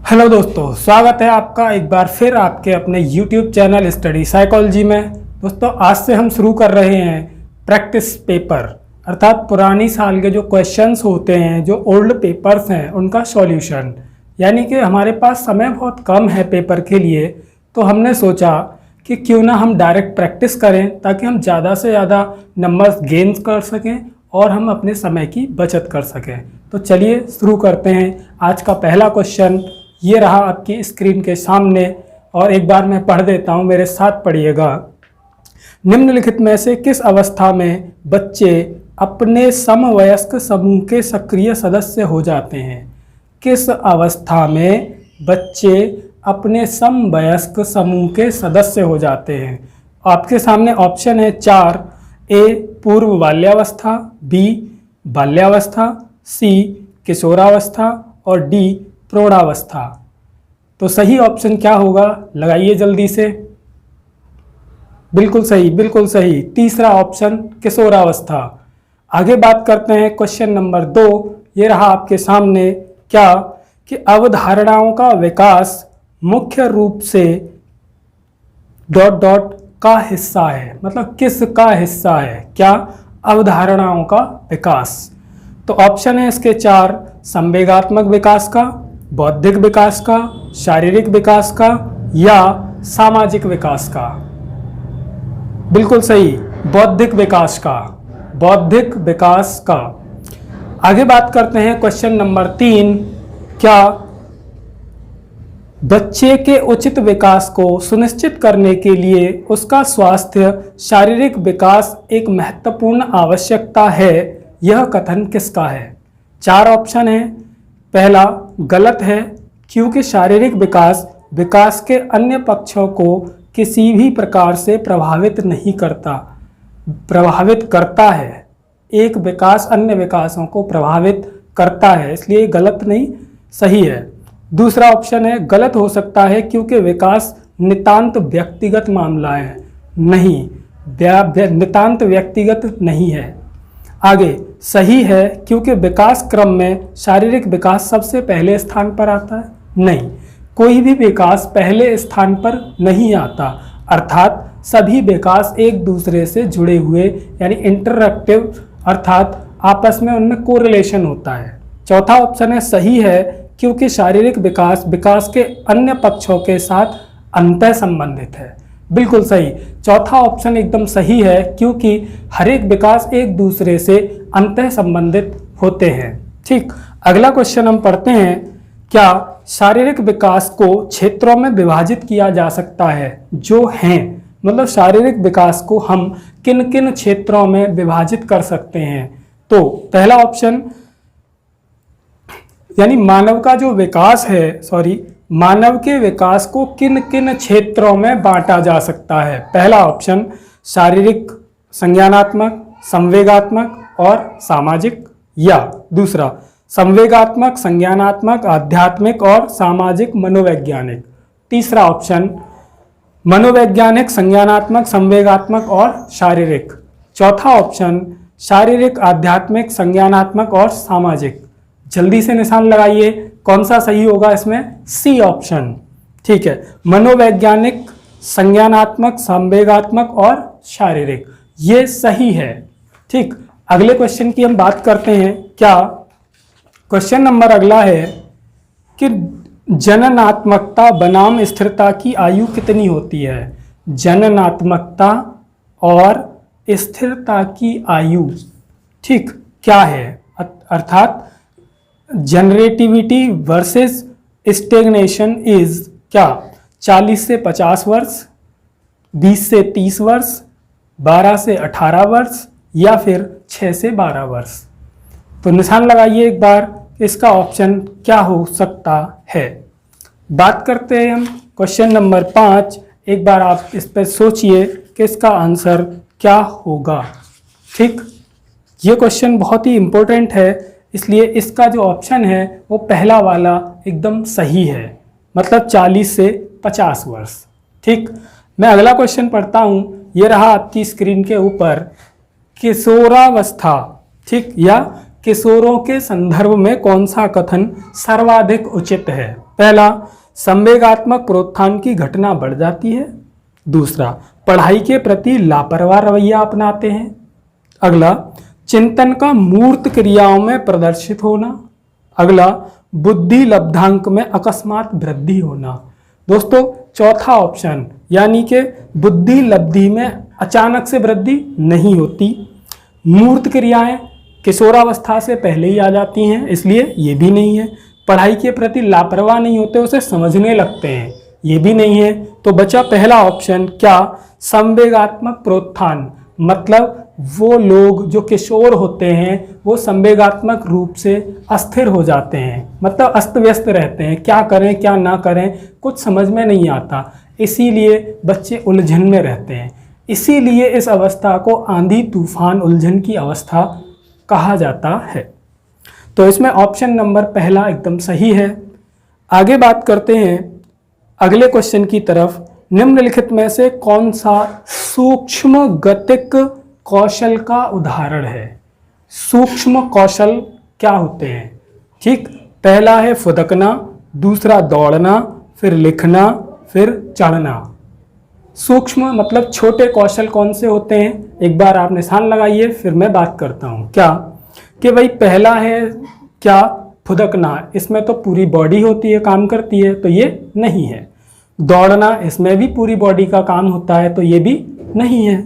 Hello दोस्तों, स्वागत है आपका एक बार फिर आपके अपने YouTube चैनल स्टडी साइकोलॉजी में। दोस्तों, आज से हम शुरू कर रहे हैं प्रैक्टिस पेपर, अर्थात पुरानी साल के जो क्वेश्चंस होते हैं, जो ओल्ड पेपर्स हैं, उनका सॉल्यूशन। यानी कि हमारे पास समय बहुत कम है पेपर के लिए, तो हमने सोचा कि क्यों ना हम डायरेक्ट प्रैक्टिस करें ताकि हम ज़्यादा से ज़्यादा नंबर्स गेन कर सकें और हम अपने समय की बचत कर सकें। तो चलिए शुरू करते हैं। आज का पहला क्वेश्चन ये रहा आपकी स्क्रीन के सामने, और एक बार मैं पढ़ देता हूँ, मेरे साथ पढ़िएगा। निम्नलिखित में से किस अवस्था में बच्चे अपने समवयस्क समूह के सक्रिय सदस्य हो जाते हैं? किस अवस्था में बच्चे अपने समवयस्क समूह के सदस्य हो जाते हैं? आपके सामने ऑप्शन है 4। ए पूर्व बाल्यावस्था, बी बाल्यावस्था, सी किशोरावस्था और डी प्रौढ़ावस्था। तो सही ऑप्शन क्या होगा, लगाइए जल्दी से। बिल्कुल सही, बिल्कुल सही, तीसरा ऑप्शन किशोरावस्था। आगे बात करते हैं क्वेश्चन नंबर 2। ये रहा आपके सामने, क्या कि अवधारणाओं का विकास मुख्य रूप से डॉट डॉट का हिस्सा है। मतलब किस का हिस्सा है? क्या अवधारणाओं का विकास? तो ऑप्शन है इसके 4। संवेगात्मक विकास का, बौद्धिक विकास का, शारीरिक विकास का या सामाजिक विकास का। बिल्कुल सही, बौद्धिक विकास का, बौद्धिक विकास का। आगे बात करते हैं क्वेश्चन नंबर 3। क्या बच्चे के उचित विकास को सुनिश्चित करने के लिए उसका स्वास्थ्य शारीरिक विकास एक महत्वपूर्ण आवश्यकता है? यह कथन किसका है? 4 ऑप्शन है। पहला गलत है, क्योंकि शारीरिक विकास विकास के अन्य पक्षों को किसी भी प्रकार से प्रभावित नहीं करता। प्रभावित करता है, एक विकास अन्य विकासों को प्रभावित करता है, इसलिए गलत नहीं, सही है। दूसरा ऑप्शन है गलत हो सकता है, क्योंकि विकास नितांत व्यक्तिगत मामला है। नहीं, नितांत व्यक्तिगत नहीं है। आगे सही है, क्योंकि विकास क्रम में शारीरिक विकास सबसे पहले स्थान पर आता है। नहीं, कोई भी विकास पहले स्थान पर नहीं आता, अर्थात सभी विकास एक दूसरे से जुड़े हुए, यानी इंटरएक्टिव, अर्थात आपस में उनमें कोरिलेशन होता है। चौथा ऑप्शन है सही है, क्योंकि शारीरिक विकास विकास के अन्य पक्षों के साथ अंतः संबंधित है। बिल्कुल सही, चौथा ऑप्शन एकदम सही है, क्योंकि हर एक विकास एक दूसरे से अंतः संबंधित होते हैं। ठीक, अगला क्वेश्चन हम पढ़ते हैं। क्या शारीरिक विकास को क्षेत्रों में विभाजित किया जा सकता है? जो हैं, मतलब शारीरिक विकास को हम किन किन क्षेत्रों में विभाजित कर सकते हैं? तो पहला ऑप्शन, यानी मानव का जो विकास है, मानव के विकास को किन किन क्षेत्रों में बांटा जा सकता है? पहला ऑप्शन शारीरिक, संज्ञानात्मक, संवेगात्मक और सामाजिक, या दूसरा संवेगात्मक, संज्ञानात्मक, आध्यात्मिक और सामाजिक मनोवैज्ञानिक। तीसरा ऑप्शन मनोवैज्ञानिक, संज्ञानात्मक, संवेगात्मक और शारीरिक। चौथा ऑप्शन शारीरिक, आध्यात्मिक, संज्ञानात्मक और सामाजिक। जल्दी से निशान लगाइए, कौन सा सही होगा इसमें? C option. ठीक है, मनोवैज्ञानिक, संज्ञानात्मक, संवेगात्मक और शारीरिक, ये सही है। ठीक, अगले क्वेश्चन की हम बात करते हैं। क्या क्वेश्चन नंबर अगला है कि जननात्मकता बनाम स्थिरता की आयु कितनी होती है? जननात्मकता और स्थिरता की आयु, ठीक, क्या है? अर्थात जनरेटिविटी वर्सेस स्टेग्नेशन इज क्या? 40 से 50 वर्ष, 20 से 30 वर्ष, 12 से 18 वर्ष या फिर 6 से 12 वर्ष। तो निशान लगाइए एक बार, इसका ऑप्शन क्या हो सकता है? बात करते हैं हम क्वेश्चन नंबर 5। एक बार आप इस पर सोचिए कि इसका आंसर क्या होगा। ठीक, ये क्वेश्चन बहुत ही इम्पोर्टेंट है, इसलिए इसका जो ऑप्शन है वो पहला वाला एकदम सही है, मतलब 40 से 50 वर्ष। ठीक, मैं अगला क्वेश्चन पढ़ता हूँ। ये रहा आपकी स्क्रीन के ऊपर, किशोरावस्था, ठीक, या किशोरों के संदर्भ में कौन सा कथन सर्वाधिक उचित है? पहला, संवेगात्मक प्रोत्थान की घटना बढ़ जाती है। दूसरा, पढ़ाई के प्रति लापरवाह रवैया अपनाते हैं। अगला, चिंतन का मूर्त क्रियाओं में प्रदर्शित होना। अगला, बुद्धि लब्धांक में अकस्मात वृद्धि होना। दोस्तों, चौथा ऑप्शन यानी कि बुद्धि लब्धि में अचानक से वृद्धि नहीं होती। मूर्त क्रियाएं किशोरावस्था से पहले ही आ जाती हैं, इसलिए ये भी नहीं है। पढ़ाई के प्रति लापरवाह नहीं होते, उसे समझने लगते हैं, ये भी नहीं है। तो बचा पहला ऑप्शन, क्या, संवेगात्मक प्रोत्थान, मतलब वो लोग जो किशोर होते हैं वो संवेगात्मक रूप से अस्थिर हो जाते हैं, मतलब अस्त व्यस्त रहते हैं, क्या करें क्या ना करें कुछ समझ में नहीं आता, इसीलिए बच्चे उलझन में रहते हैं। इसीलिए इस अवस्था को आंधी तूफान उलझन की अवस्था कहा जाता है। तो इसमें ऑप्शन नंबर पहला एकदम सही है। आगे बात करते हैं अगले क्वेश्चन की तरफ। निम्नलिखित में से कौन सा सूक्ष्म गतिक कौशल का उदाहरण है? सूक्ष्म कौशल क्या होते हैं? ठीक, पहला है फुदकना, दूसरा दौड़ना, फिर लिखना, फिर चढ़ना। सूक्ष्म मतलब छोटे कौशल कौन से होते हैं, एक बार आप निशान लगाइए, फिर मैं बात करता हूँ। क्या कि भाई पहला है क्या, फुदकना, इसमें तो पूरी बॉडी होती है, काम करती है, तो ये नहीं है। दौड़ना, इसमें भी पूरी बॉडी का काम होता है, तो ये भी नहीं है।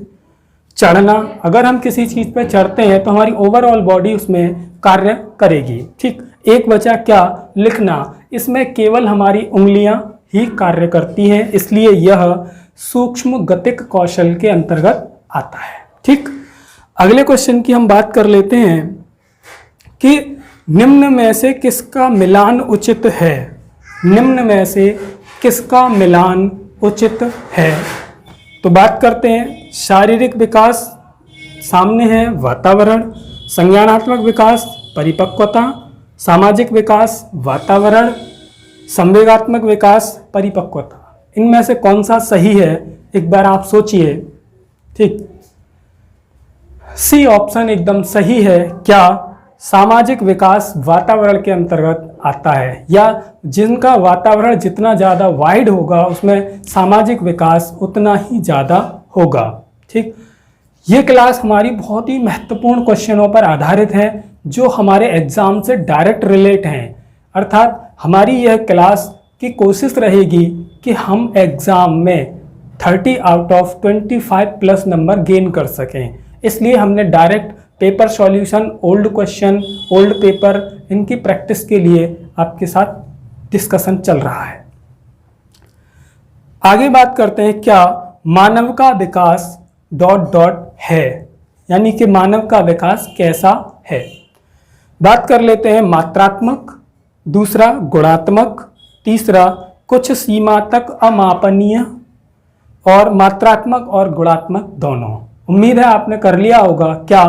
चढ़ना, अगर हम किसी चीज़ पे चढ़ते हैं तो हमारी ओवरऑल बॉडी उसमें कार्य करेगी। ठीक, एक बचा क्या, लिखना, इसमें केवल हमारी उंगलियां ही कार्य करती हैं, इसलिए यह सूक्ष्म गतिक कौशल के अंतर्गत आता है। ठीक, अगले क्वेश्चन की हम बात कर लेते हैं कि निम्न में से किसका मिलान उचित है? निम्न में से किसका मिलान उचित है? तो बात करते हैं शारीरिक विकास, सामने है वातावरण, संज्ञानात्मक विकास परिपक्वता, सामाजिक विकास वातावरण, संवेगात्मक विकास परिपक्वता। इनमें से कौन सा सही है, एक बार आप सोचिए। ठीक, सी ऑप्शन एकदम सही है। क्या, सामाजिक विकास वातावरण के अंतर्गत आता है, या जिनका वातावरण जितना ज़्यादा वाइड होगा उसमें सामाजिक विकास उतना ही ज़्यादा होगा। ठीक, ये क्लास हमारी बहुत ही महत्वपूर्ण क्वेश्चनों पर आधारित है जो हमारे एग्जाम से डायरेक्ट रिलेट हैं। अर्थात हमारी यह क्लास की कोशिश रहेगी कि हम एग्ज़ाम में 30 out of 25 plus number gain कर सकें। इसलिए हमने direct paper solution, old question, old paper, इनकी प्रैक्टिस के लिए आपके साथ डिस्कशन चल रहा है। आगे बात करते हैं, क्या मानव का विकास डॉट डॉट है, यानी कि मानव का विकास कैसा है। बात कर लेते हैं मात्रात्मक, दूसरा गुणात्मक, तीसरा कुछ सीमा तक अमापनीय, और मात्रात्मक और गुणात्मक दोनों। उम्मीद है आपने कर लिया होगा क्या,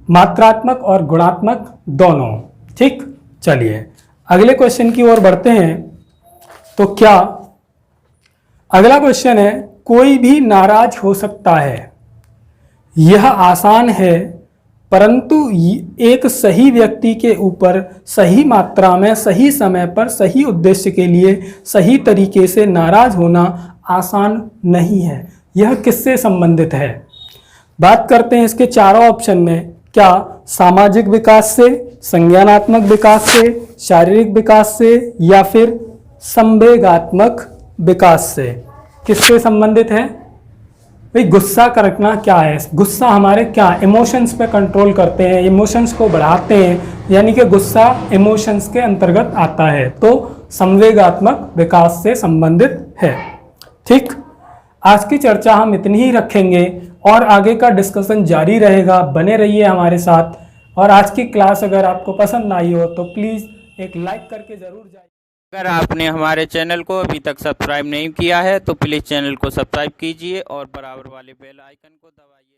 मात्रात्मक और गुणात्मक दोनों। ठीक, चलिए अगले क्वेश्चन की ओर बढ़ते हैं। तो क्या अगला क्वेश्चन है, कोई भी नाराज हो सकता है, यह आसान है, परंतु एक सही व्यक्ति के ऊपर सही मात्रा में सही समय पर सही उद्देश्य के लिए सही तरीके से नाराज होना आसान नहीं है। यह किससे संबंधित है? बात करते हैं इसके चारों ऑप्शन में। क्या सामाजिक विकास से, संज्ञानात्मक विकास से, शारीरिक विकास से, या फिर संवेगात्मक विकास से? किससे संबंधित है भाई? गुस्सा करना क्या है? गुस्सा हमारे क्या इमोशंस पे कंट्रोल करते हैं, इमोशंस को बढ़ाते हैं, यानी कि गुस्सा इमोशंस के अंतर्गत आता है, तो संवेगात्मक विकास से संबंधित है। ठीक, आज की चर्चा हम इतनी ही रखेंगे और आगे का डिस्कशन जारी रहेगा। बने रहिए हमारे साथ, और आज की क्लास अगर आपको पसंद आई हो तो प्लीज़ एक लाइक करके ज़रूर जाइए। अगर आपने हमारे चैनल को अभी तक सब्सक्राइब नहीं किया है तो प्लीज़ चैनल को सब्सक्राइब कीजिए और बराबर वाले बेल आइकन को दबाइए।